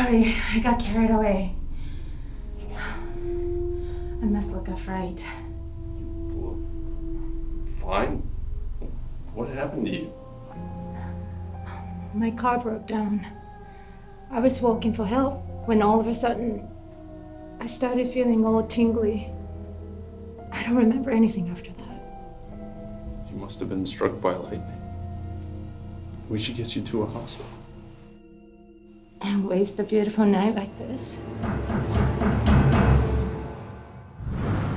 sorry, I got carried away. I must look afraid. Well, fine. What happened to you? My car broke down. I was walking for help when all of a sudden I started feeling all tingly. I don't remember anything after that. You must have been struck by lightning. We should get you to a hospital. And waste a beautiful night like this.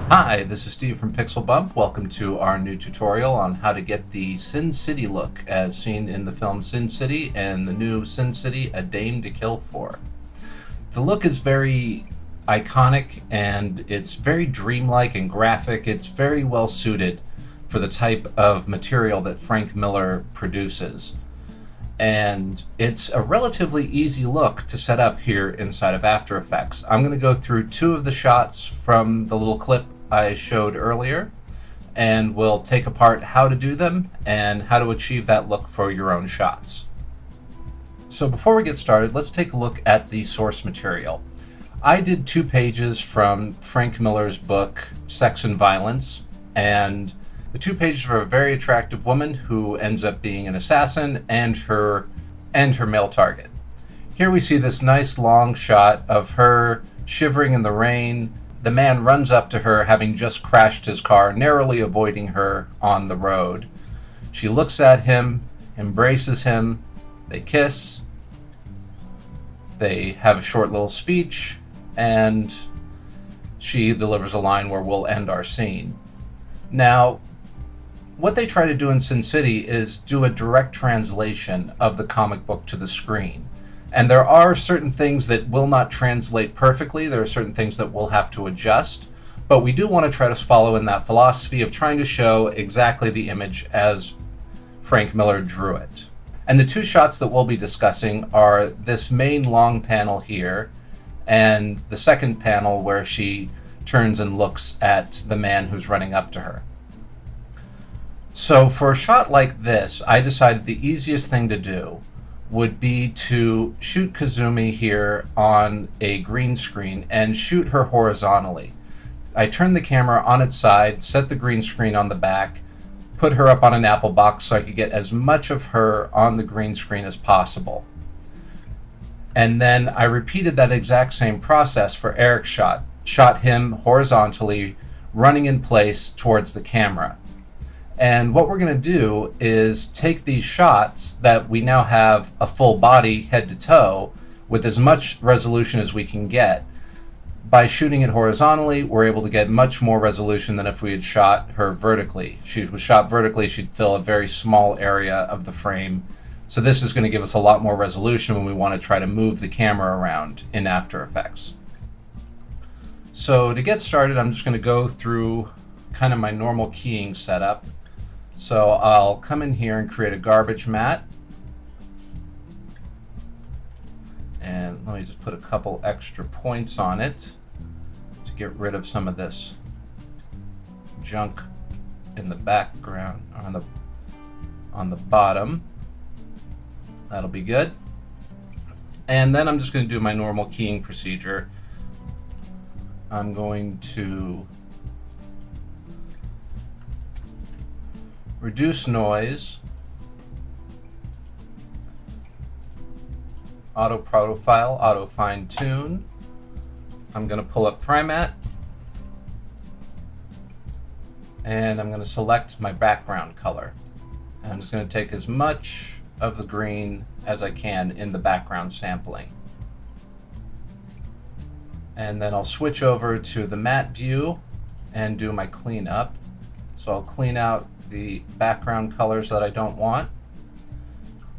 Hi, this is Steve from Pixel Bump. Welcome to our new tutorial on how to get the Sin City look as seen in the film Sin City and the new Sin City, A Dame to Kill For. The look is very iconic and it's very dreamlike and graphic. It's very well suited for the type of material that Frэнka Millera produces. And it's a relatively easy look to set up here inside of After Effects. I'm going to go through two of the shots from the little clip I showed earlier, and we'll take apart how to do them and how to achieve that look for your own shots. So before we get started, let's take a look at the source material. I did 2 pages from Frэнka Millera's book, Sex and Violence, and the 2 pages are a very attractive woman who ends up being an assassin and her male target. Here we see this nice long shot of her shivering in the rain. The man runs up to her, having just crashed his car, narrowly avoiding her on the road. She looks at him, embraces him, they kiss, they have a short little speech, and she delivers a line where we'll end our scene. Now, what they try to do in Sin City is do a direct translation of the comic book to the screen. And there are certain things that will not translate perfectly. There are certain things that we'll have to adjust. But we do want to try to follow in that philosophy of trying to show exactly the image as Fránka Millera drew it. And the 2 shots that we'll be discussing are this main long panel here and the second panel where she turns and looks at the man who's running up to her. So for a shot like this, I decided the easiest thing to do would be to shoot Kazumi here on a green screen and shoot her horizontally. I turned the camera on its side, set the green screen on the back, put her up on an apple box so I could get as much of her on the green screen as possible. And then I repeated that exact same process for Eric's shot. Shot him horizontally, running in place towards the camera. And what we're going to do is take these shots that we now have a full body head to toe with as much resolution as we can get. By shooting it horizontally, we're able to get much more resolution than if we had shot her vertically. If she was shot vertically, she'd fill a very small area of the frame. So this is going to give us a lot more resolution when we want to try to move the camera around in After Effects. So to get started, I'm just going to go through kind of my normal keying setup. So I'll come in here and create a garbage mat. And let me just put a couple extra points on it to get rid of some of this junk in the background, on the bottom. That'll be good. And then I'm just going to do my normal keying procedure. I'm going to reduce noise, auto profile, auto fine tune. I'm going to pull up Primat, and I'm going to select my background color. I'm just going to take as much of the green as I can in the background sampling. And then I'll switch over to the matte view and do my cleanup. So I'll clean out the background colors that I don't want,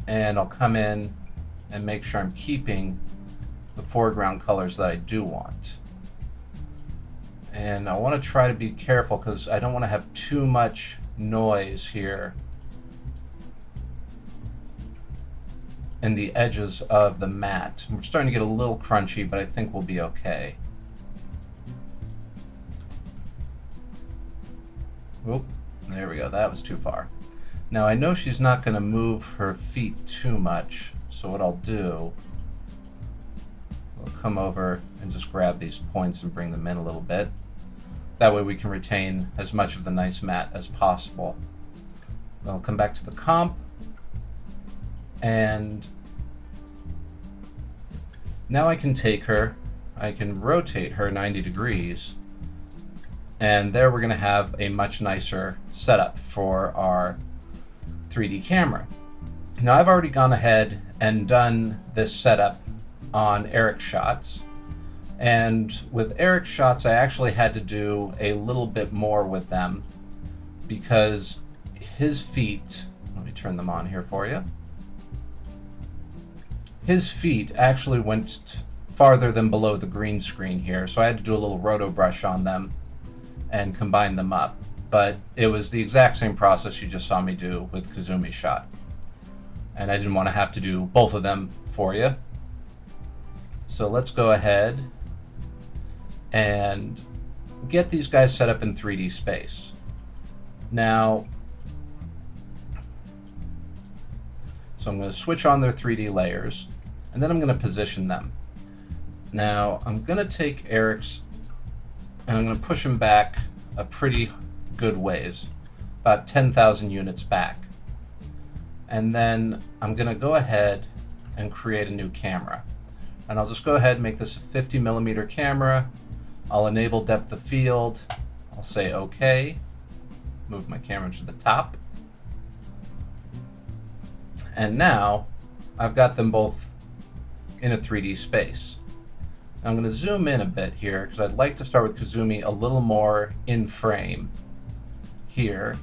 and I'll come in and make sure I'm keeping the foreground colors that I do want. And I want to try to be careful because I don't want to have too much noise here in the edges of the mat. We're starting to get a little crunchy, but I think we'll be okay. Oop. There we go, that was too far. Now I know she's not going to move her feet too much, so what I'll do We'll come over and just grab these points and bring them in a little bit. That way we can retain as much of the nice matte as possible. Then I'll come back to the comp, and now I can take her, I can rotate her 90 degrees, and there we're going to have a much nicer setup for our 3D camera. Now I've already gone ahead and done this setup on Eric's shots, and with Eric's shots I actually had to do a little bit more with them because his feet, let me turn them on here for you, his feet actually went farther than below the green screen here, so I had to do a little roto brush on them and combine them up. But it was the exact same process you just saw me do with Kazumi's shot. And I didn't want to have to do both of them for you. So let's go ahead and get these guys set up in 3D space. Now, so I'm going to switch on their 3D layers, and then I'm going to position them. Now, I'm going to take Eric's, and I'm going to push him back a pretty good ways, about 10,000 units back. And then I'm going to go ahead and create a new camera. And I'll just go ahead and make this a 50mm camera. I'll enable depth of field. I'll say OK. Move my camera to the top. And now I've got them both in a 3D space. I'm going to zoom in a bit here because I'd like to start with Kazumi a little more in frame here.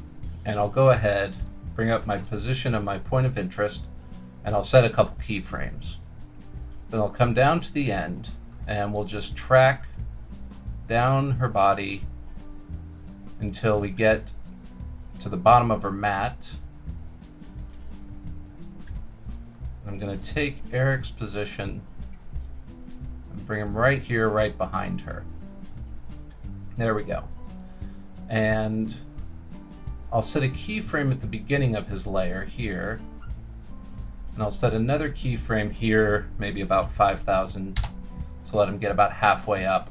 And I'll go ahead, bring up my position and my point of interest, and I'll set a couple keyframes. Then I'll come down to the end and we'll just track down her body until we get to the bottom of her mat. I'm going to take Eric's position and bring him right here, right behind her. There we go. And I'll set a keyframe at the beginning of his layer here. And I'll set another keyframe here, maybe about 5,000. So let him get about halfway up.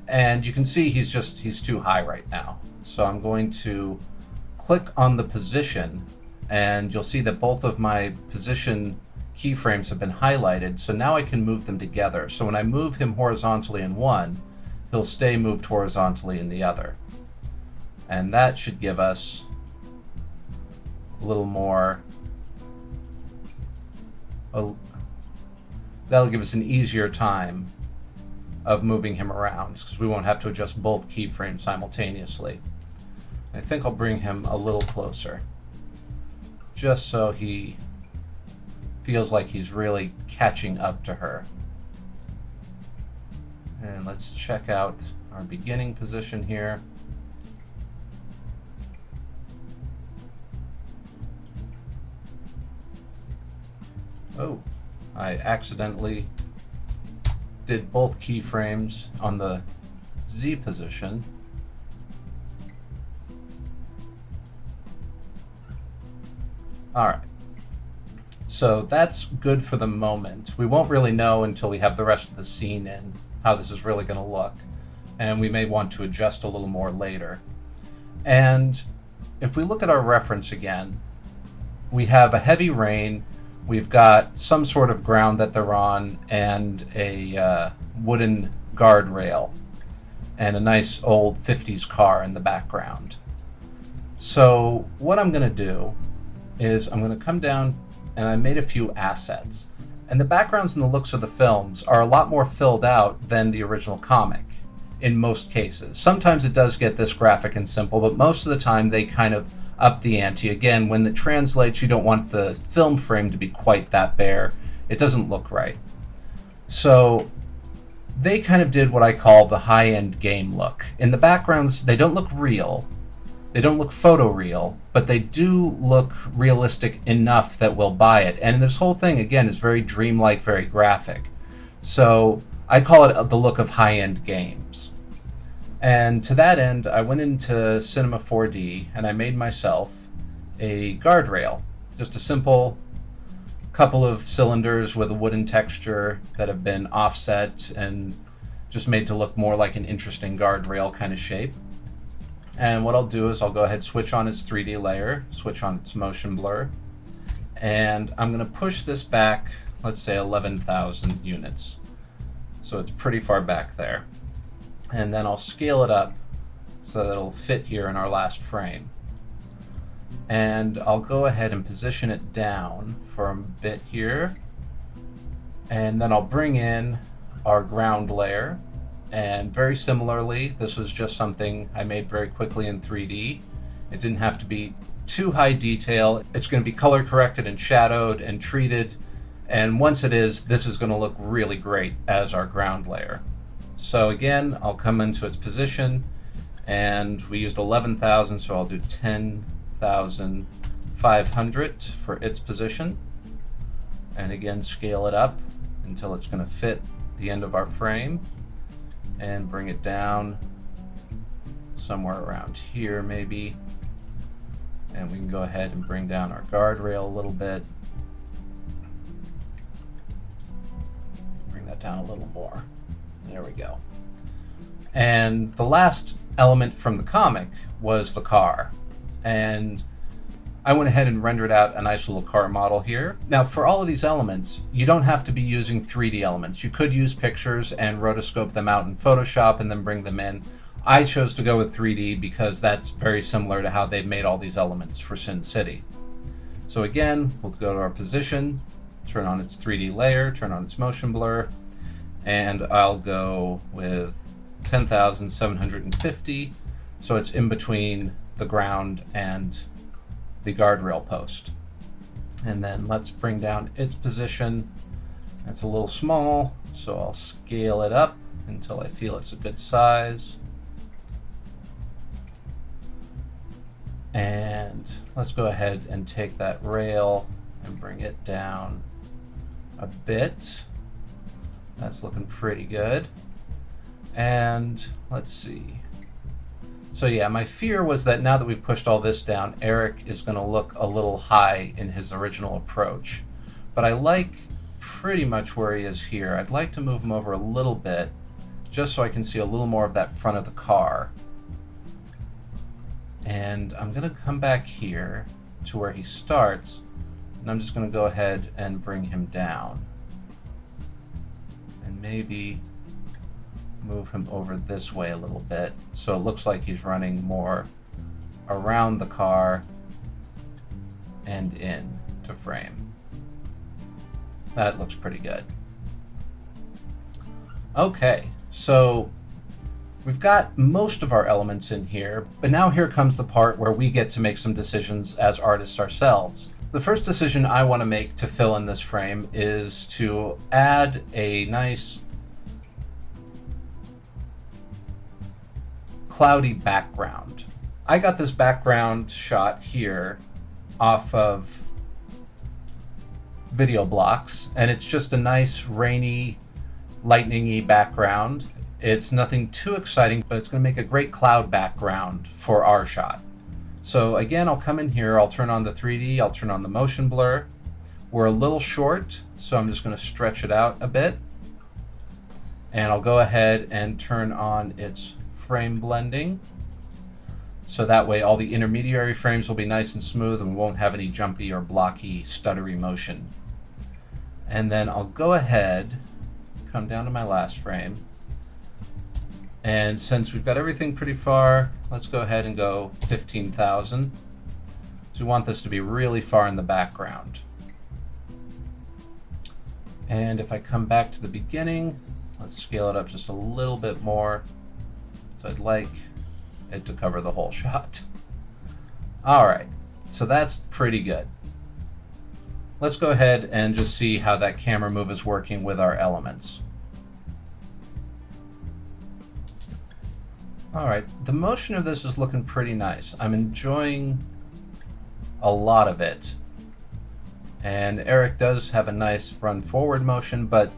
And you can see he's too high right now. So I'm going to click on the position, and you'll see that both of my position keyframes have been highlighted. So now I can move them together. So when I move him horizontally in one, he'll stay moved horizontally in the other. And that should give us a little more, that'll give us an easier time of moving him around because we won't have to adjust both keyframes simultaneously. I think I'll bring him a little closer just so he feels like he's really catching up to her. And let's check out our beginning position here. Oh, I accidentally did both keyframes on the Z position. All right. So that's good for the moment. We won't really know until we have the rest of the scene in how this is really going to look. And we may want to adjust a little more later. And if we look at our reference again, we have a heavy rain. We've got some sort of ground that they're on and a wooden guardrail and a nice old 50s car in the background. So what I'm going to do is I'm going to come down, and I made a few assets. And the backgrounds and the looks of the films are a lot more filled out than the original comic in most cases. Sometimes it does get this graphic and simple, but most of the time they kind of up the ante. Again, when it translates, you don't want the film frame to be quite that bare. It doesn't look right. So they kind of did what I call the high-end game look. In the backgrounds, they don't look real. They don't look photoreal, but they do look realistic enough that we'll buy it. And this whole thing, again, is very dreamlike, very graphic. So I call it the look of high-end games. And to that end, I went into Cinema 4D and I made myself a guardrail, just a simple couple of cylinders with a wooden texture that have been offset and just made to look more like an interesting guardrail kind of shape. And what I'll do is I'll go ahead, switch on its 3D layer, switch on its motion blur, and I'm going to push this back, let's say 11,000 units. So it's pretty far back there. And then I'll scale it up so that it'll fit here in our last frame. And I'll go ahead and position it down for a bit here. And then I'll bring in our ground layer. And very similarly, this was just something I made very quickly in 3D. It didn't have to be too high detail. It's going to be color corrected and shadowed and treated. And once it is, this is going to look really great as our ground layer. So again, I'll come into its position, and we used 11,000, so I'll do 10,500 for its position. And again, scale it up until it's going to fit the end of our frame, and bring it down somewhere around here maybe. And we can go ahead and bring down our guardrail a little bit. Bring that down a little more. There we go. And the last element from the comic was the car. And I went ahead and rendered out a nice little car model here. Now, for all of these elements, you don't have to be using 3D elements. You could use pictures and rotoscope them out in Photoshop and then bring them in. I chose to go with 3D because that's very similar to how they've made all these elements for Sin City. So again, we'll go to our position, turn on its 3D layer, turn on its motion blur, and I'll go with 10,750, so it's in between the ground and the guardrail post. And then let's bring down its position. It's a little small, so I'll scale it up until I feel it's a good size. And let's go ahead and take that rail and bring it down a bit. That's looking pretty good. And let's see. So yeah, my fear was that now that we've pushed all this down, Eric is going to look a little high in his original approach. But I like pretty much where he is here. I'd like to move him over a little bit, just so I can see a little more of that front of the car. And I'm going to come back here to where he starts, and I'm just going to go ahead and bring him down. And maybe move him over this way a little bit, so it looks like he's running more around the car and in to frame. That looks pretty good. Okay, so we've got most of our elements in here, but now here comes the part where we get to make some decisions as artists ourselves. The first decision I want to make to fill in this frame is to add a nice cloudy background. I got this background shot here off of video blocks, and it's just a nice rainy, lightning-y background. It's nothing too exciting, but it's going to make a great cloud background for our shot. So again, I'll come in here, I'll turn on the 3D, I'll turn on the motion blur. We're a little short, so I'm just going to stretch it out a bit. And I'll go ahead and turn on its frame blending, so that way all the intermediary frames will be nice and smooth and we won't have any jumpy or blocky, stuttery motion. And then I'll go ahead, come down to my last frame, and since we've got everything pretty far, let's go ahead and go 15,000. So we want this to be really far in the background. And if I come back to the beginning, let's scale it up just a little bit more. So I'd like it to cover the whole shot. All right, so that's pretty good. Let's go ahead and just see how that camera move is working with our elements. All right, the motion of this is looking pretty nice. I'm enjoying a lot of it. And Eric does have a nice run forward motion, but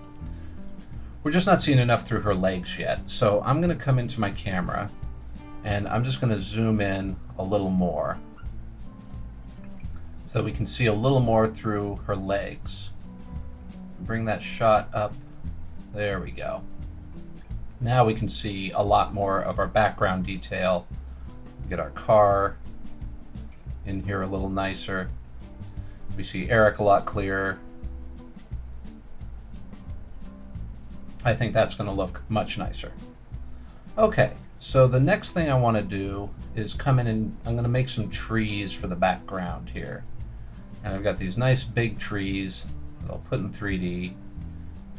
we're just not seeing enough through her legs yet. So I'm going to come into my camera and I'm just going to zoom in a little more. so we can see a little more through her legs. Bring that shot up. There we go. Now we can see a lot more of our background detail. Get our car in here a little nicer. We see Eric a lot clearer. I think that's going to look much nicer. Okay, so the next thing I want to do is come in and I'm going to make some trees for the background here. And I've got these nice big trees that I'll put in 3D,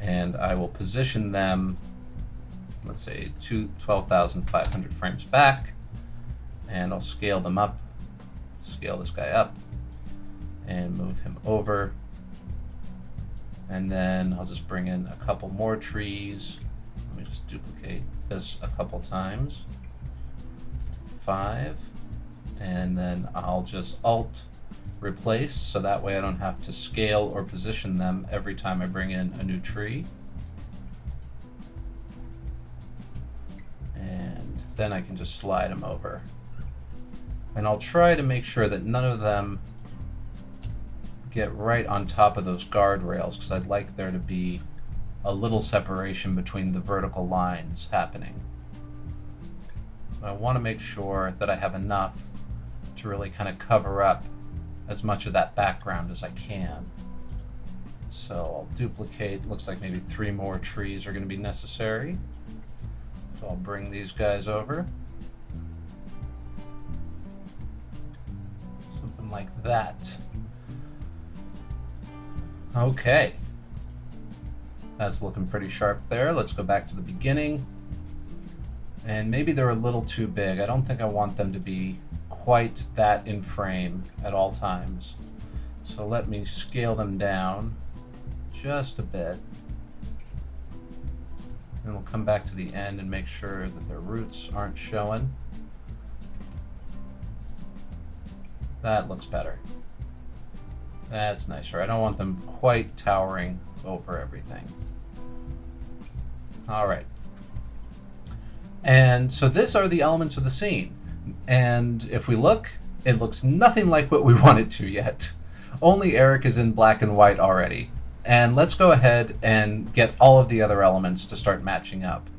and I will position them, let's say 12,500 frames back, and I'll scale them up, scale this guy up, and move him over. And then I'll just bring in a couple more trees. Let me just duplicate this a couple times. 5. And then I'll just Alt replace, so that way I don't have to scale or position them every time I bring in a new tree. And then I can just slide them over. And I'll try to make sure that none of them get right on top of those guardrails, because I'd like there to be a little separation between the vertical lines happening. I want to make sure that I have enough to really kind of cover up as much of that background as I can. So I'll duplicate, looks like maybe 3 more trees are going to be necessary. So I'll bring these guys over. Something like that. Okay. That's looking pretty sharp there. Let's go back to the beginning. And maybe they're a little too big. I don't think I want them to be quite that in frame at all times. So let me scale them down just a bit. And we'll come back to the end and make sure that their roots aren't showing. That looks better. That's nicer. I don't want them quite towering over everything. All right. And so these are the elements of the scene. And if we look, it looks nothing like what we want it to yet. Only Eric is in black and white already. And let's go ahead and get all of the other elements to start matching up.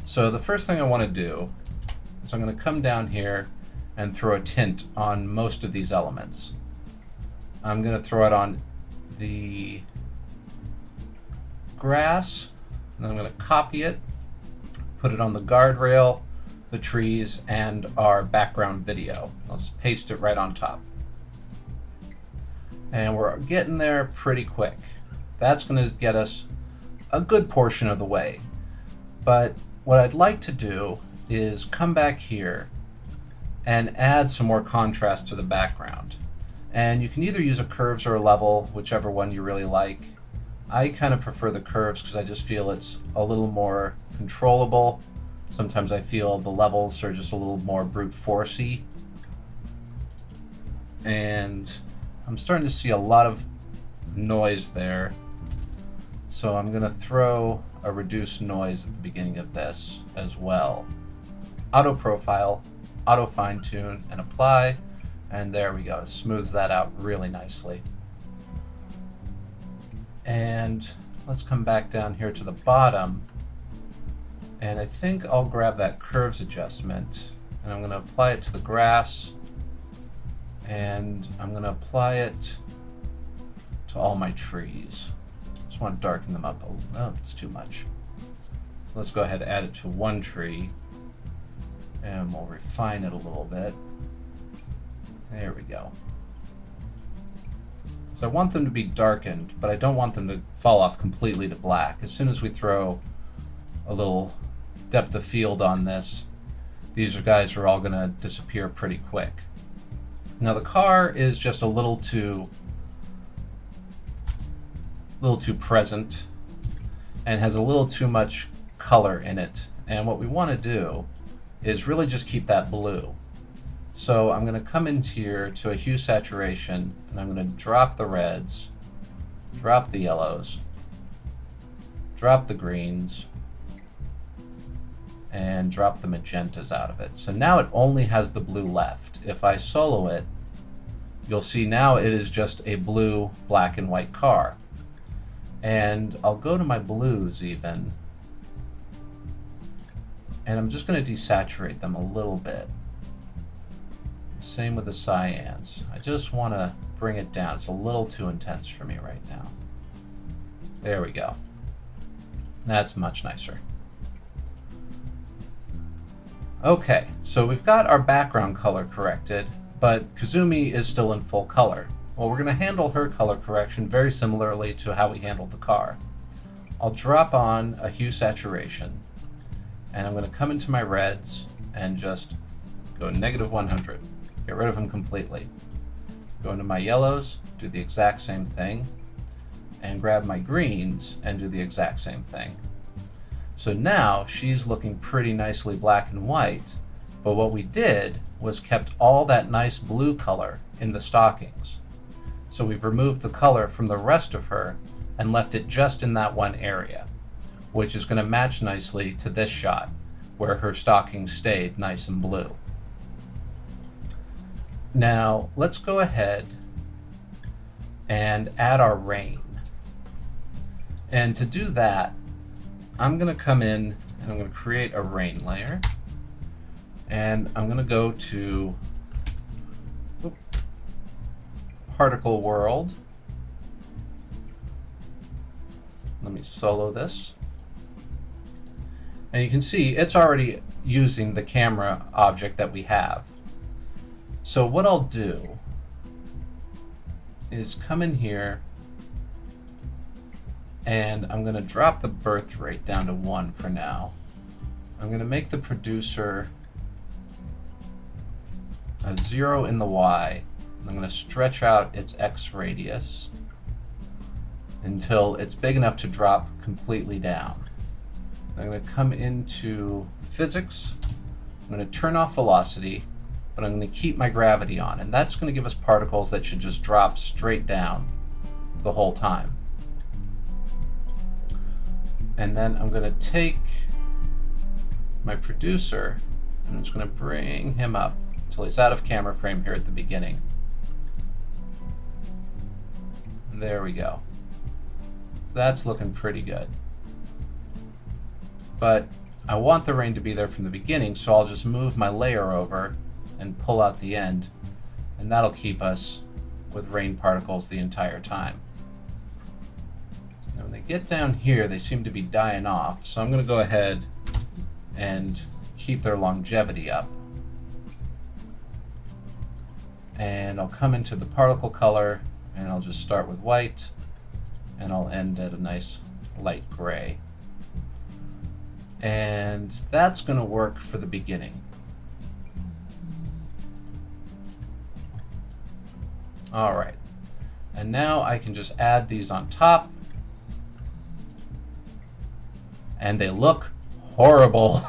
So the first thing I want to do is I'm going to come down here and throw a tint on most of these elements. I'm going to throw it on the grass, and then I'm going to copy it, put it on the guardrail, the trees, and our background video. I'll just paste it right on top. And we're getting there pretty quick. That's going to get us a good portion of the way. But what I'd like to do is come back here and add some more contrast to the background. And you can either use a curves or a level, whichever one you really like. I kind of prefer the curves because I just feel it's a little more controllable. Sometimes I feel the levels are just a little more brute forcey. And I'm starting to see a lot of noise there. So I'm going to throw a reduced noise at the beginning of this as well. Auto profile, auto fine tune, and apply. And there we go. It smooths that out really nicely. And let's come back down here to the bottom. And I think I'll grab that curves adjustment, and I'm going to apply it to the grass. And I'm going to apply it to all my trees. Just want to darken them up a little. Oh, it's too much. So let's go ahead and add it to one tree. And we'll refine it a little bit. There we go. So I want them to be darkened, but I don't want them to fall off completely to black. As soon as we throw a little depth of field on this, these guys are all going to disappear pretty quick. Now the car is just a little too present and has a little too much color in it. And what we want to do is really just keep that blue. So I'm going to come into here to a hue saturation, and I'm going to drop the reds, drop the yellows, drop the greens, and drop the magentas out of it. So now it only has the blue left. If I solo it, you'll see now it is just a blue, black and white car. And I'll go to my blues even, and I'm just going to desaturate them a little bit. Same with the cyans. I just want to bring it down. It's a little too intense for me right now. There we go. That's much nicer. Okay, so we've got our background color corrected, but Kazumi is still in full color. Well, we're going to handle her color correction very similarly to how we handled the car. I'll drop on a hue saturation, and I'm going to come into my reds and just go -100. Get rid of them completely. Go into my yellows, do the exact same thing, and grab my greens and do the exact same thing. So now she's looking pretty nicely black and white, but what we did was kept all that nice blue color in the stockings. So we've removed the color from the rest of her and left it just in that one area, which is going to match nicely to this shot where her stockings stayed nice and blue. Now let's go ahead and add our rain. And to do that, I'm going to come in and I'm going to create a rain layer. And I'm going to go to particle world. Let me solo this. And you can see it's already using the camera object that we have. So what I'll do is come in here and I'm going to drop the birth rate down to 1 for now. I'm going to make the producer a 0 in the Y. I'm going to stretch out its X radius until it's big enough to drop completely down. I'm going to come into physics. I'm going to turn off velocity, but I'm going to keep my gravity on, and that's going to give us particles that should just drop straight down the whole time. And then I'm going to take my producer and I'm just going to bring him up until he's out of camera frame here at the beginning. There we go. So that's looking pretty good. But I want the rain to be there from the beginning, so I'll just move my layer over and pull out the end, and that'll keep us with rain particles the entire time. Now when they get down here, they seem to be dying off, so I'm going to go ahead and keep their longevity up. And I'll come into the particle color, and I'll just start with white, and I'll end at a nice light gray. And that's going to work for the beginning. All right, and now I can just add these on top, and they look horrible.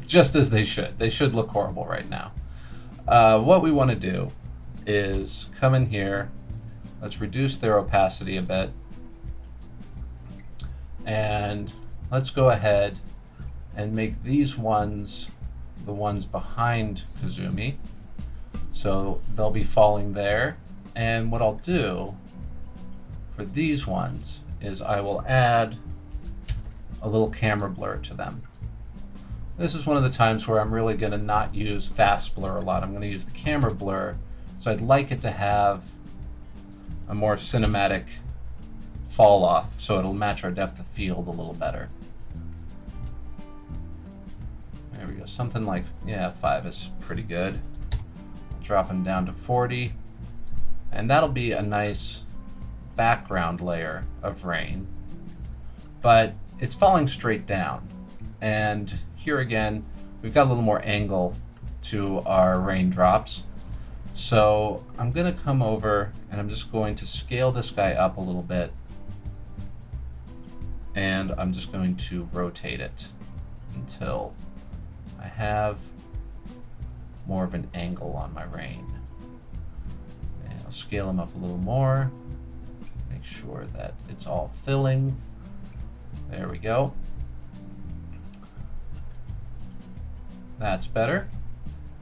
Just as they should. They should look horrible right now. What we want to do is come in here, let's reduce their opacity a bit, and let's go ahead and make these ones the ones behind Kazumi. So they'll be falling there. And what I'll do for these ones is I will add a little camera blur to them. This is one of the times where I'm really going to not use fast blur a lot. I'm going to use the camera blur. So I'd like it to have a more cinematic fall off, so it'll match our depth of field a little better. There we go. Something like, 5 is pretty good. Drop them down to 40. And that'll be a nice background layer of rain. But it's falling straight down. And here again, we've got a little more angle to our raindrops. So I'm going to come over and I'm just going to scale this guy up a little bit. And I'm just going to rotate it until I have more of an angle on my rain. And I'll scale them up a little more. Make sure that it's all filling. There we go. That's better.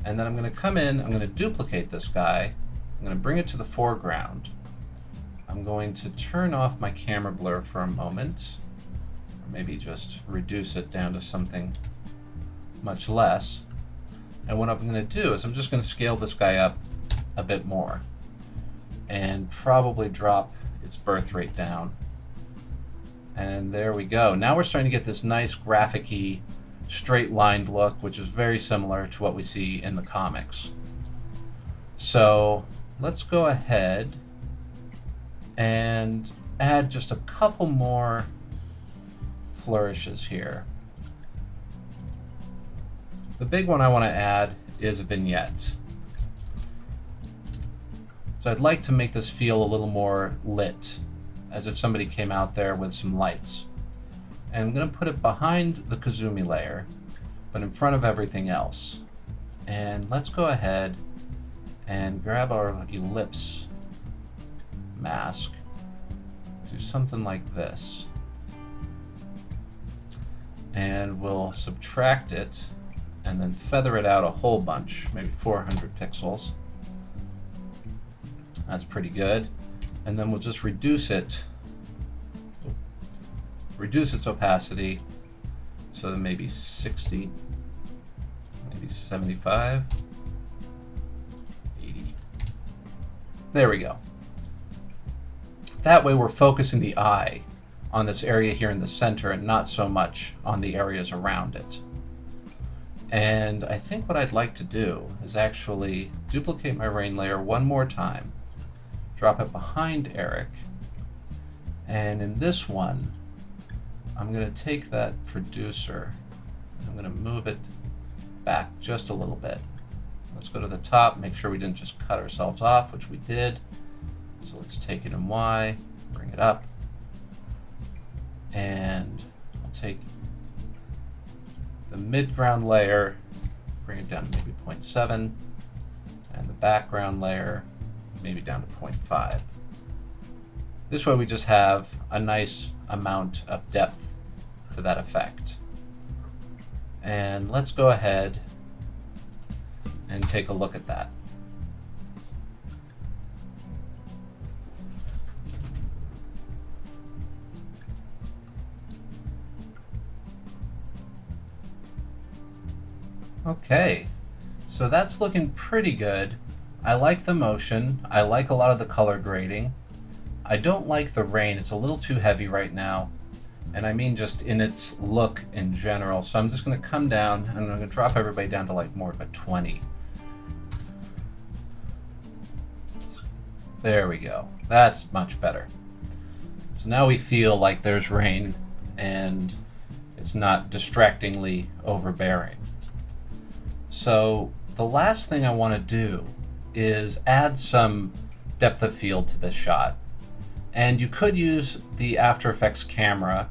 And then I'm going to come in, I'm going to duplicate this guy, I'm going to bring it to the foreground. I'm going to turn off my camera blur for a moment, or maybe just reduce it down to something much less. And what I'm going to do is I'm just going to scale this guy up a bit more and probably drop its birth rate down. And there we go. Now we're starting to get this nice graphic-y, straight-lined look, which is very similar to what we see in the comics. So let's go ahead and add just a couple more flourishes here. The big one I want to add is a vignette. So I'd like to make this feel a little more lit, as if somebody came out there with some lights. And I'm going to put it behind the Kazumi layer, but in front of everything else. And let's go ahead and grab our ellipse mask, do something like this. And we'll subtract it and then feather it out a whole bunch, maybe 400 pixels. That's pretty good. And then we'll just reduce its opacity to maybe 60, maybe 75, 80. There we go. That way we're focusing the eye on this area here in the center and not so much on the areas around it. And I think what I'd like to do is actually duplicate my rain layer one more time, drop it behind Eric, and in this one, I'm going to take that producer and I'm going to move it back just a little bit. Let's go to the top, make sure we didn't just cut ourselves off, which we did. So let's take it in Y, bring it up, and I'll take the midground layer, bring it down to maybe 0.7, and the background layer maybe down to 0.5. This way we just have a nice amount of depth to that effect. And let's go ahead and take a look at that. Okay, so that's looking pretty good. I like the motion. I like a lot of the color grading. I don't like the rain. It's a little too heavy right now. And I mean just in its look in general. So I'm just going to come down and I'm going to drop everybody down to like more of a 20. There we go. That's much better. So now we feel like there's rain and it's not distractingly overbearing. So the last thing I want to do is add some depth of field to this shot. And you could use the After Effects camera,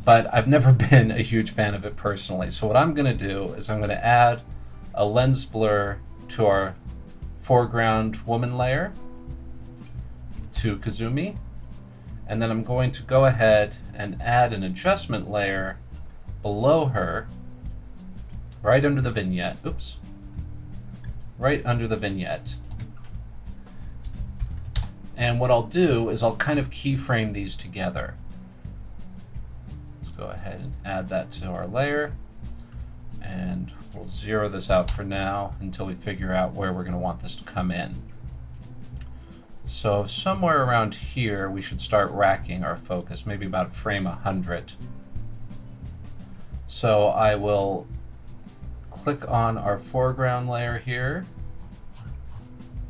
but I've never been a huge fan of it personally. So what I'm going to do is I'm going to add a lens blur to our foreground woman layer, to Kazumi, and then I'm going to go ahead and add an adjustment layer below her, right under the vignette. Oops. Right under the vignette. And what I'll do is I'll kind of keyframe these together. Let's go ahead and add that to our layer. And we'll zero this out for now until we figure out where we're going to want this to come in. So somewhere around here, we should start racking our focus, maybe about frame 100. So I will click on our foreground layer here,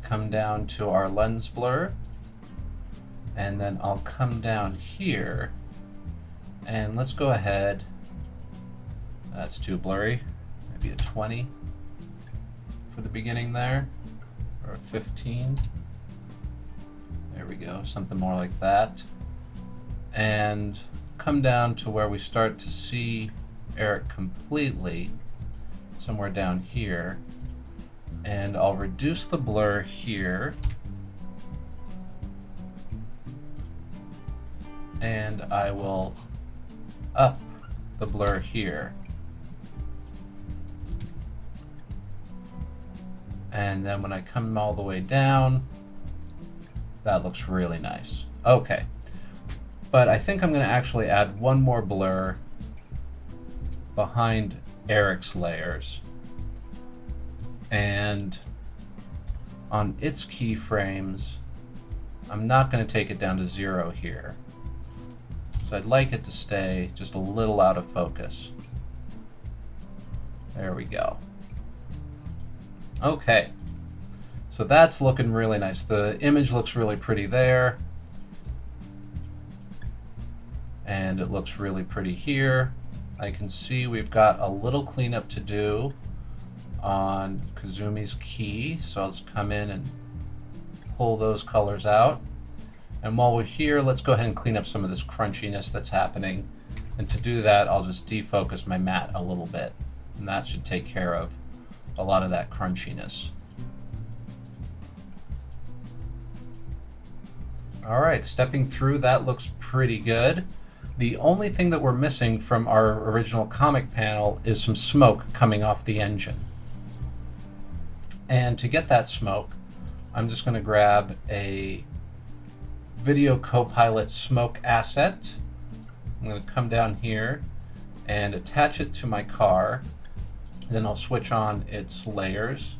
come down to our lens blur, and then I'll come down here, and let's go ahead, that's too blurry, maybe a 20 for the beginning there, or a 15. There we go, something more like that. And come down to where we start to see Eric completely, somewhere down here, and I'll reduce the blur here, and I will up the blur here. And then when I come all the way down, that looks really nice. Okay, but I think I'm going to actually add one more blur behind Eric's layers. And on its keyframes, I'm not going to take it down to 0 here. So I'd like it to stay just a little out of focus. There we go. Okay, so that's looking really nice. The image looks really pretty there. And it looks really pretty here. I can see we've got a little cleanup to do on Kazumi's key. So let's come in and pull those colors out. And while we're here, let's go ahead and clean up some of this crunchiness that's happening. And to do that, I'll just defocus my matte a little bit. And that should take care of a lot of that crunchiness. All right, stepping through, that looks pretty good. The only thing that we're missing from our original comic panel is some smoke coming off the engine. And to get that smoke, I'm just going to grab a Video Copilot smoke asset. I'm going to come down here and attach it to my car. Then I'll switch on its layers.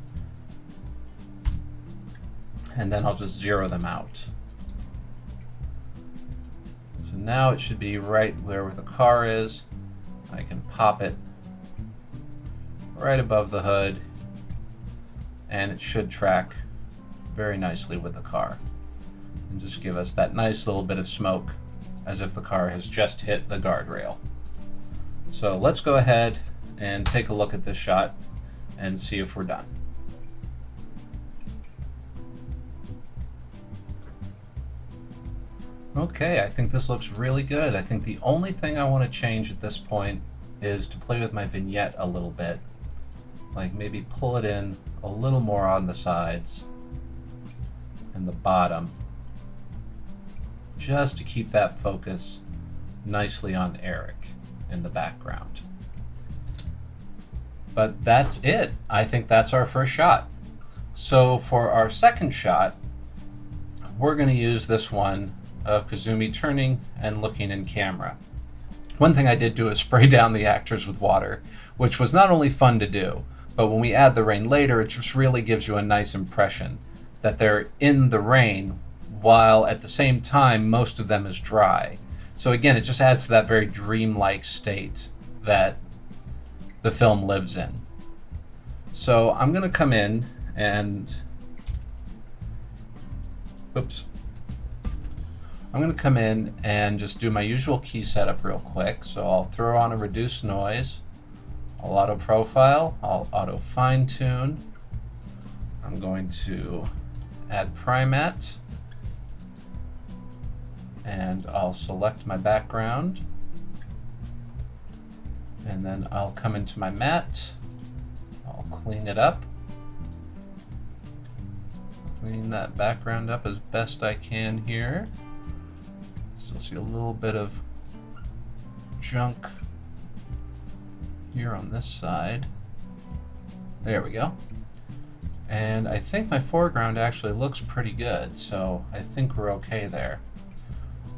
And then I'll just zero them out. So now it should be right where the car is. I can pop it right above the hood, and it should track very nicely with the car and just give us that nice little bit of smoke as if the car has just hit the guardrail. So let's go ahead and take a look at this shot and see if we're done. Okay, I think this looks really good. I think the only thing I want to change at this point is to play with my vignette a little bit. Like maybe pull it in a little more on the sides and the bottom, just to keep that focus nicely on Eric in the background. But that's it. I think that's our first shot. So for our second shot, we're going to use this one of Kazumi turning and looking in camera. One thing I did do is spray down the actors with water, which was not only fun to do, but when we add the rain later, it just really gives you a nice impression that they're in the rain while at the same time most of them is dry. So again, it just adds to that very dreamlike state that the film lives in. So I'm going to come in and I'm going to come in and just do my usual key setup real quick. So I'll throw on a reduced noise, I'll auto profile, I'll auto fine tune. I'm going to add primat, and I'll select my background, and then I'll come into my matte, I'll clean it up, clean that background up as best I can here. Still see a little bit of junk here on this side. There we go. And I think my foreground actually looks pretty good, so I think we're okay there.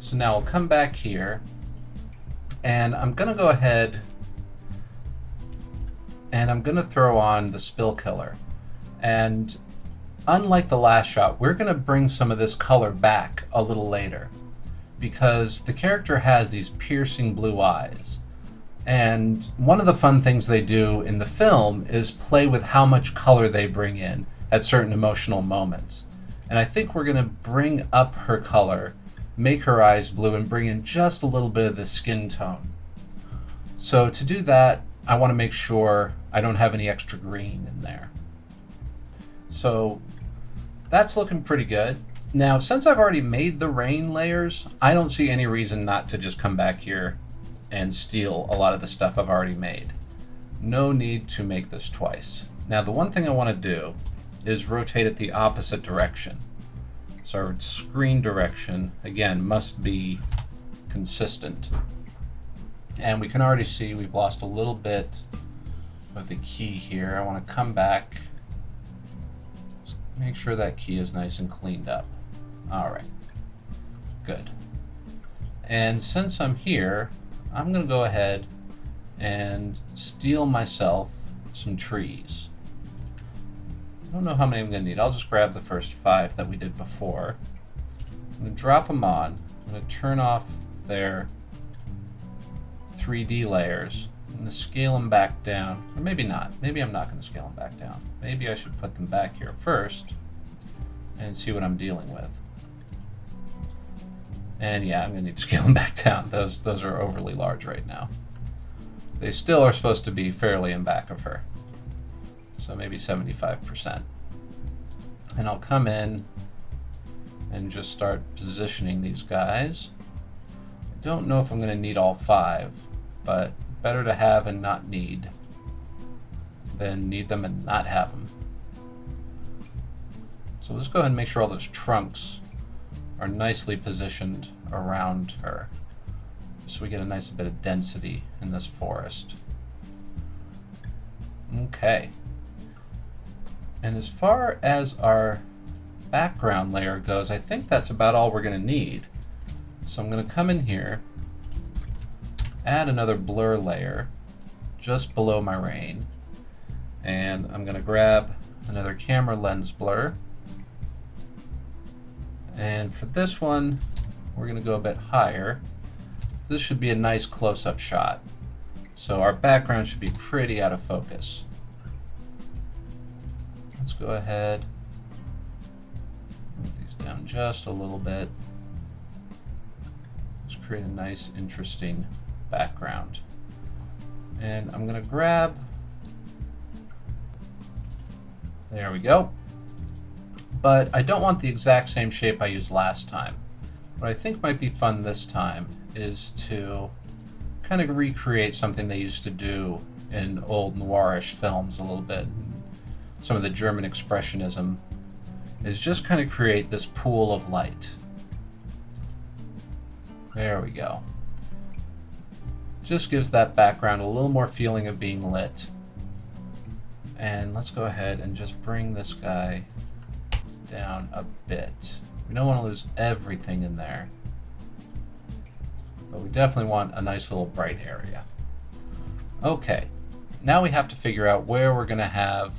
So now I'll come back here, and I'm gonna go ahead and I'm gonna throw on the spill killer. And unlike the last shot, we're gonna bring some of this color back a little later, because the character has these piercing blue eyes. And one of the fun things they do in the film is play with how much color they bring in at certain emotional moments. And I think we're gonna bring up her color, make her eyes blue, and bring in just a little bit of the skin tone. So to do that, I wanna make sure I don't have any extra green in there. So that's looking pretty good. Now, since I've already made the rain layers, I don't see any reason not to just come back here and steal a lot of the stuff I've already made. No need to make this twice. Now, the one thing I want to do is rotate it the opposite direction. So our screen direction, again, must be consistent. And we can already see we've lost a little bit of the key here. I want to come back Make sure that key is nice and cleaned up. All right, good. And since I'm here, I'm gonna go ahead and steal myself some trees. I don't know how many I'm gonna need. I'll just grab the first 5 that we did before. I'm gonna drop them on. I'm gonna turn off their 3D layers. I'm gonna scale them back down, or maybe not. Maybe I'm not gonna scale them back down. Maybe I should put them back here first and see what I'm dealing with. And yeah, I'm gonna need to scale them back down. Those are overly large right now. They still are supposed to be fairly in back of her. So maybe 75%. And I'll come in and just start positioning these guys. I don't know if I'm gonna need all 5, but better to have and not need than need them and not have them. So let's go ahead and make sure all those trunks are nicely positioned around her, so we get a nice bit of density in this forest. Okay. And as far as our background layer goes, I think that's about all we're going to need. So I'm going to come in here, add another blur layer just below my rain, and I'm going to grab another camera lens blur. And for this one, we're going to go a bit higher. This should be a nice close-up shot. So our background should be pretty out of focus. Let's go ahead, move these down just a little bit. Just create a nice, interesting background. And I'm going to grab, there we go. But I don't want the exact same shape I used last time. What I think might be fun this time is to kind of recreate something they used to do in old noirish films a little bit. Some of the German expressionism is just kind of create this pool of light. There we go. Just gives that background a little more feeling of being lit. And let's go ahead and just bring this guy down a bit. We don't want to lose everything in there, but we definitely want a nice little bright area. Okay, now we have to figure out where we're going to have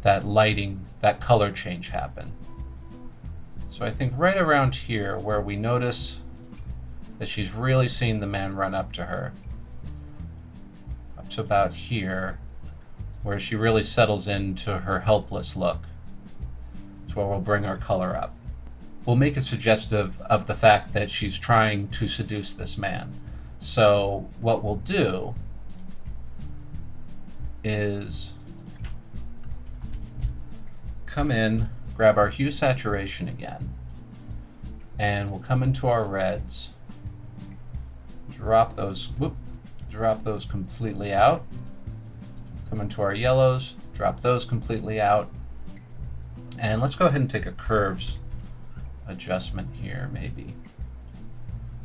that lighting, that color change happen. So I think right around here where we notice that she's really seeing the man run up to her, up to about here, where she really settles into her helpless look. That's where we'll bring our color up. We'll make it suggestive of the fact that she's trying to seduce this man. So what we'll do is come in, grab our hue saturation again, and we'll come into our reds, drop those completely out. Come into our yellows, drop those completely out. And let's go ahead and take a curves adjustment here, maybe.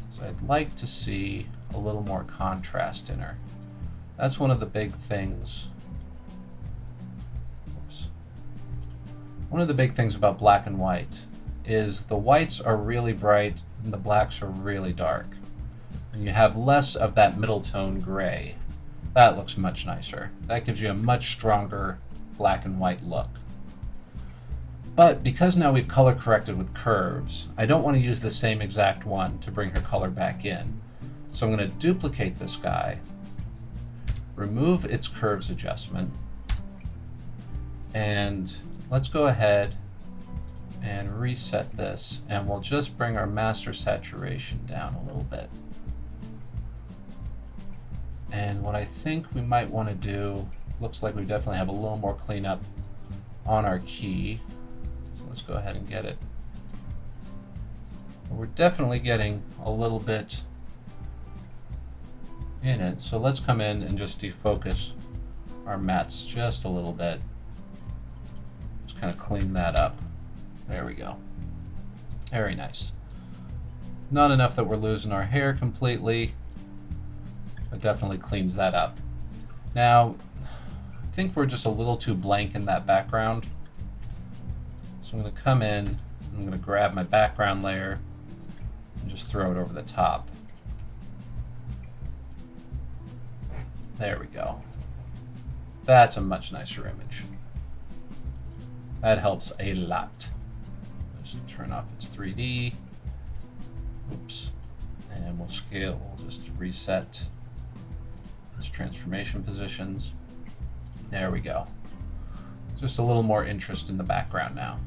So I'd like to see a little more contrast in her. That's one of the big things. Oops. One of the big things about black and white is the whites are really bright and the blacks are really dark. And you have less of that middle tone gray. That looks much nicer. That gives you a much stronger black and white look. But because now we've color corrected with curves, I don't want to use the same exact one to bring her color back in. So I'm going to duplicate this guy, remove its curves adjustment, and let's go ahead and reset this, and we'll just bring our master saturation down a little bit. And what I think we might want to do, looks like we definitely have a little more cleanup on our key. So let's go ahead and get it. We're definitely getting a little bit in it. So let's come in and just defocus our mattes just a little bit. Just kind of clean that up. There we go. Very nice. Not enough that we're losing our hair completely. It definitely cleans that up. Now, I think we're just a little too blank in that background. So I'm going to come in, I'm going to grab my background layer and just throw it over the top. There we go. That's a much nicer image. That helps a lot. Just turn off its 3D. Oops. And we'll scale, we'll just reset its transformation positions. There we go. Just a little more interest in the background now.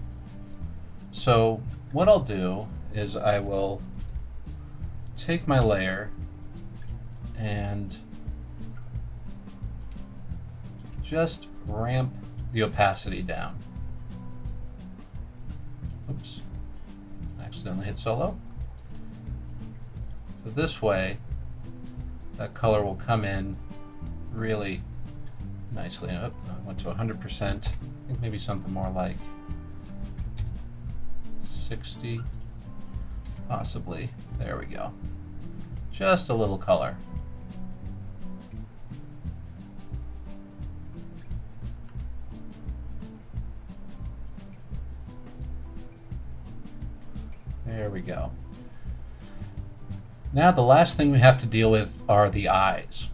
So what I'll do is I will take my layer and just ramp the opacity down. Oops, accidentally hit solo. So this way, that color will come in really nicely. Oh, I went to 100%. I think maybe something more like 60, possibly. There we go. Just a little color. There we go. Now the last thing we have to deal with are the eyes.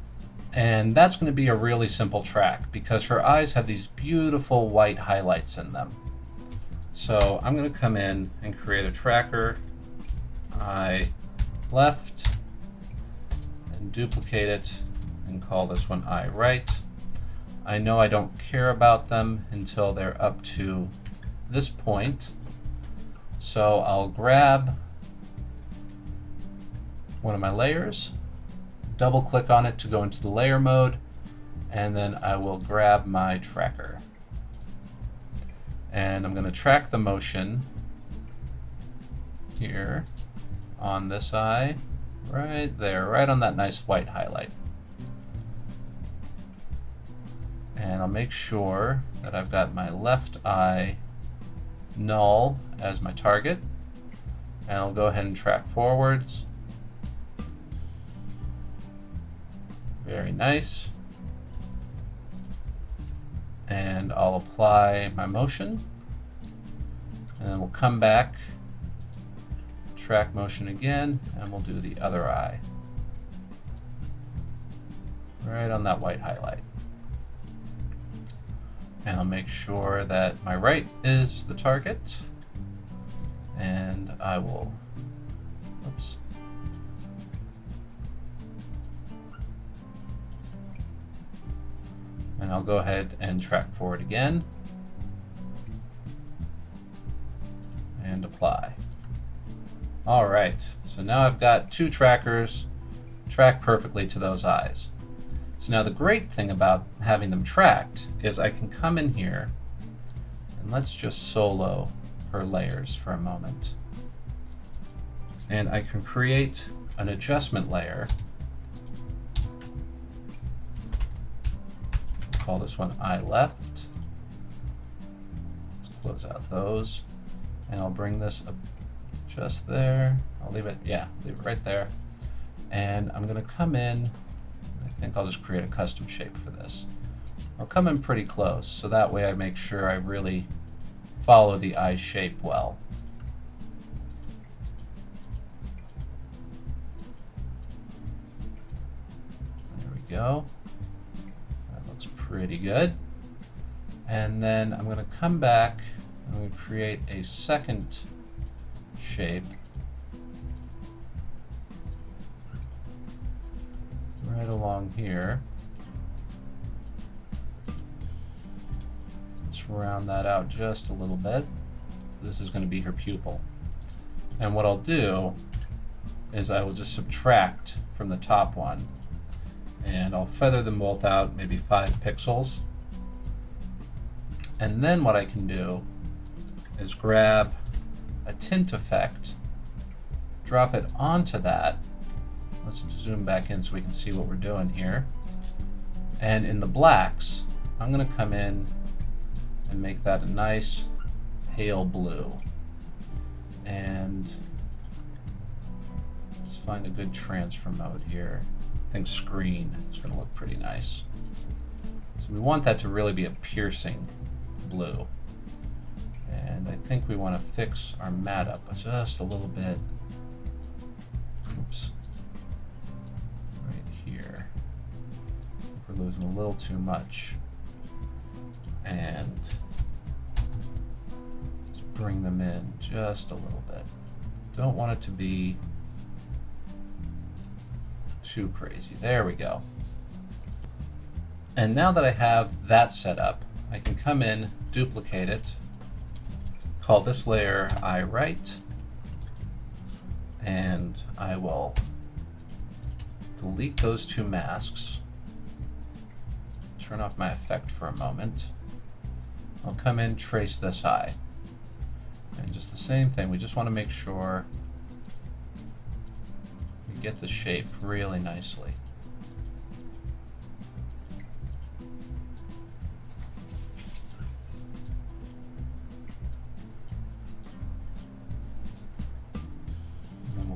And that's going to be a really simple track because her eyes have these beautiful white highlights in them. So I'm going to come in and create a tracker, eye left, and duplicate it and call this one eye right. I know I don't care about them until they're up to this point. So I'll grab one of my layers, double click on it to go into the layer mode, and then I will grab my tracker. And I'm going to track the motion here on this eye, right there, right on that nice white highlight. And I'll make sure that I've got my left eye null as my target. And I'll go ahead and track forwards. Very nice. And I'll apply my motion. And then we'll come back, track motion again, and we'll do the other eye. Right on that white highlight. And I'll make sure that my right is the target. And I will, oops. And I'll go ahead and track forward again. And apply. All right, so now I've got two trackers tracked perfectly to those eyes. So now the great thing about having them tracked is I can come in here and let's just solo her layers for a moment. And I can create an adjustment layer. I'll call this one eye left. Let's close out those. And I'll bring this up just there. I'll leave it, yeah, leave it right there. And I'm gonna come in, I think I'll just create a custom shape for this. I'll come in pretty close, so that way I make sure I really follow the eye shape well. There we go. That looks pretty good. And then I'm gonna come back and I'm gonna create a second shape right along here. Let's round that out just a little bit. This is going to be her pupil. And what I'll do is I will just subtract from the top one and I'll feather them both out maybe 5 pixels. And then what I can do is grab a tint effect, drop it onto that. Let's zoom back in so we can see what we're doing here. And in the blacks, I'm going to come in and make that a nice pale blue. And let's find a good transfer mode here. I think screen is going to look pretty nice. So we want that to really be a piercing blue. And I think we want to fix our mat up just a little bit. Oops. Right here. We're losing a little too much. And let's bring them in just a little bit. Don't want it to be too crazy. There we go. And now that I have that set up, I can come in, duplicate it, call this layer I right, and I will delete those two masks, turn off my effect for a moment. I'll come in, trace this eye, and just the same thing, we just want to make sure we get the shape really nicely.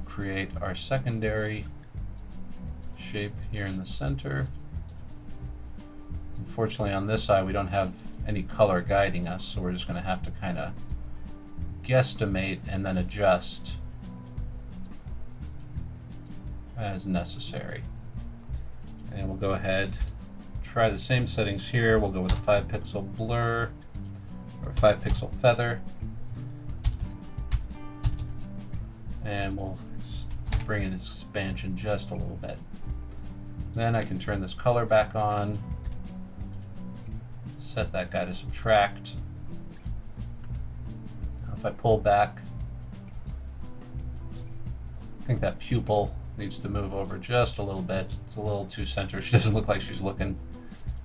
Create our secondary shape here in the center. Unfortunately, on this side, we don't have any color guiding us, so we're just going to have to kind of guesstimate and then adjust as necessary. And we'll go ahead, try the same settings here. We'll go with a 5-pixel blur or 5-pixel feather. And we'll bring in its expansion just a little bit. Then I can turn this color back on, set that guy to subtract. Now if I pull back, I think that pupil needs to move over just a little bit. It's a little too center. She doesn't look like she's looking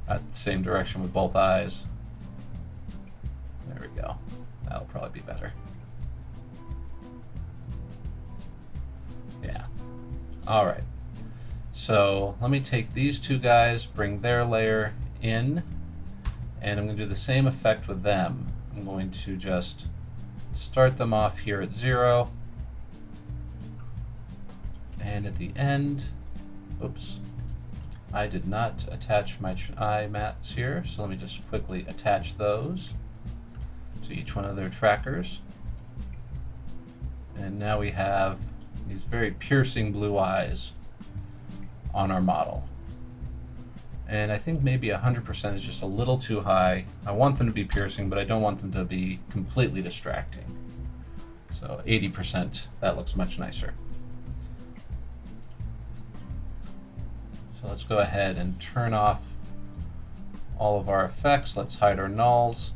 at the same direction with both eyes. There we go. That'll probably be better. Yeah. All right. So let me take these two guys, bring their layer in, and I'm going to do the same effect with them. I'm going to just start them off here at 0. And at the end, oops, I did not attach my eye mats here, so let me just quickly attach those to each one of their trackers. And now we have these very piercing blue eyes on our model. And I think maybe 100% is just a little too high. I want them to be piercing, but I don't want them to be completely distracting. So 80%, that looks much nicer. So let's go ahead and turn off all of our effects. Let's hide our nulls.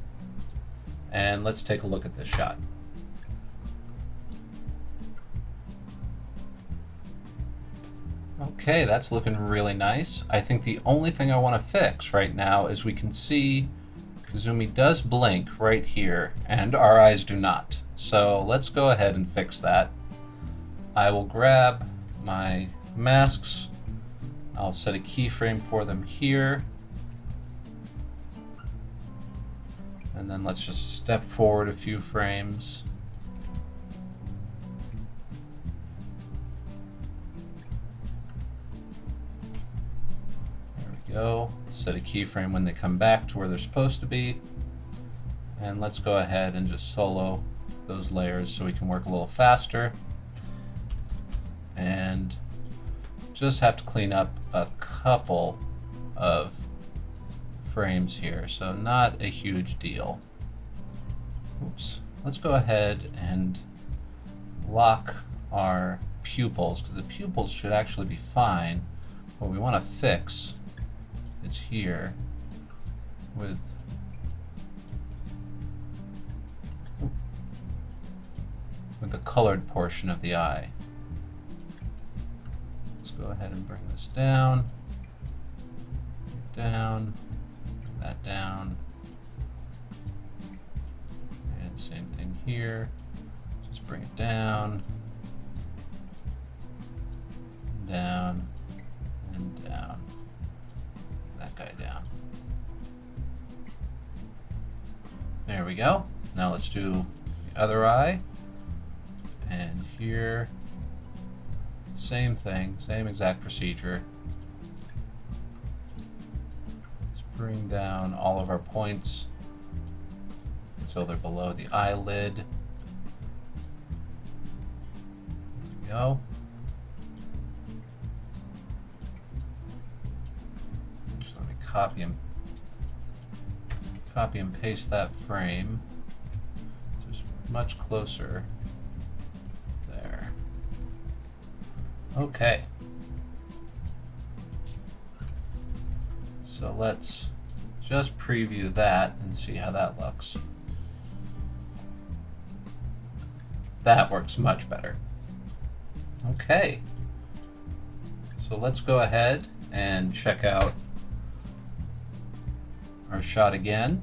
And let's take a look at this shot. Okay, that's looking really nice. I think the only thing I want to fix right now is we can see Kazumi does blink right here, and our eyes do not. So let's go ahead and fix that. I will grab my masks. I'll set a keyframe for them here. And then let's just step forward a few frames. Go, set a keyframe when they come back to where they're supposed to be, and let's go ahead and just solo those layers so we can work a little faster. And just have to clean up a couple of frames here, so not a huge deal. Oops. Let's go ahead and lock our pupils, because the pupils should actually be fine. What we want to fix is here with the colored portion of the eye. Let's go ahead and bring this down, down, bring that down, and same thing here. Just bring it down, down, and down. That guy down. There we go. Now let's do the other eye. And here, same thing, same exact procedure. Let's bring down all of our points. Let's until they're below the eyelid. There we go. Just let me copy and paste that frame. So it's much closer there. Okay. So let's just preview that and see how that looks. That works much better. Okay. So let's go ahead and check out our shot again.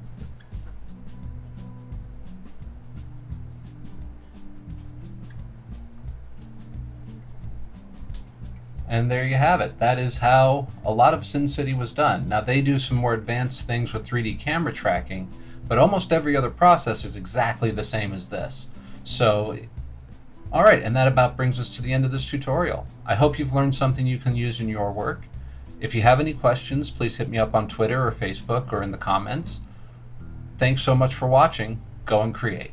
And there you have it. That is how a lot of Sin City was done. Now they do some more advanced things with 3D camera tracking, but almost every other process is exactly the same as this. So, all right, and that about brings us to the end of this tutorial. I hope you've learned something you can use in your work. If you have any questions, please hit me up on Twitter or Facebook or in the comments. Thanks so much for watching. Go and create.